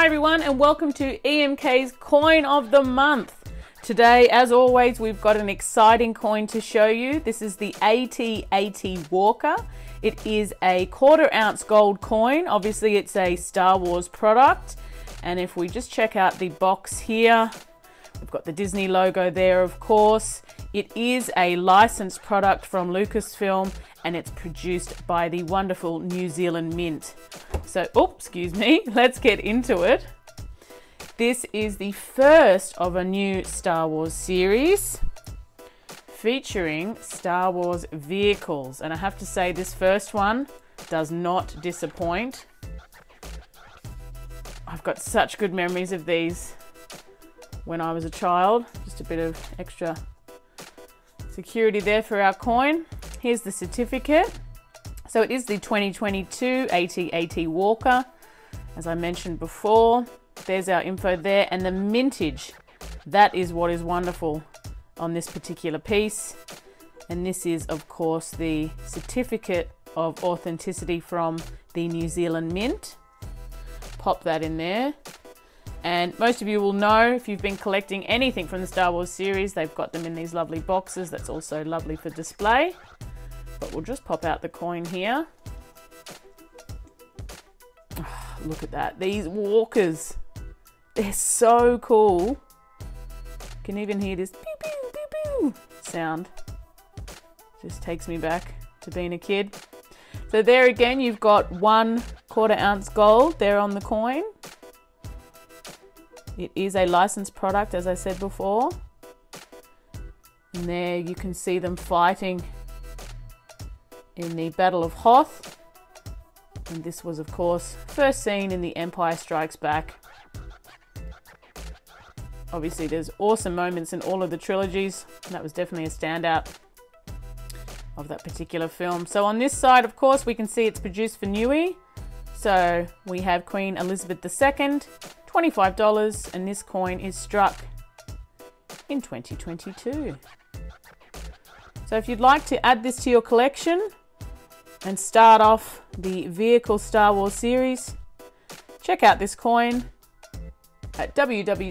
Hi everyone, and welcome to EMK's Coin of the Month. Today, as always, we've got an exciting coin to show you. This is the AT-AT Walker. It is a 1/4 ounce gold coin. Obviously, it's a Star Wars product. And if we just check out the box here, we've got the Disney logo there, of course. It is a licensed product from Lucasfilm, and it's produced by the wonderful New Zealand Mint. So, excuse me, let's get into it. This is the first of a new Star Wars series featuring Star Wars vehicles. And I have to say, this first one does not disappoint. I've got such good memories of these when I was a child. Just a bit of extra security there for our coin. Here's the certificate. So it is the 2022 AT-AT Walker, as I mentioned before. There's our info there, and the mintage. That is what is wonderful on this particular piece. And this is, of course, the certificate of authenticity from the New Zealand Mint. Pop that in there. And most of you will know, if you've been collecting anything from the Star Wars series, they've got them in these lovely boxes. That's also lovely for display. But we'll just pop out the coin here. Oh, look at that. These walkers. They're so cool. You can even hear this pew, pew, pew, pew sound. Just takes me back to being a kid. So there again, you've got 1/4 ounce gold there on the coin. It is a licensed product, as I said before. And there you can see them fighting in the Battle of Hoth. And this was, of course, first seen in The Empire Strikes Back. Obviously, there's awesome moments in all of the trilogies. That was definitely a standout of that particular film. So on this side, of course, we can see it's produced for Niue. So we have Queen Elizabeth II, $25, and this coin is struck in 2022. So if you'd like to add this to your collection and start off the vehicle Star Wars series, check out this coin at www.emk.com.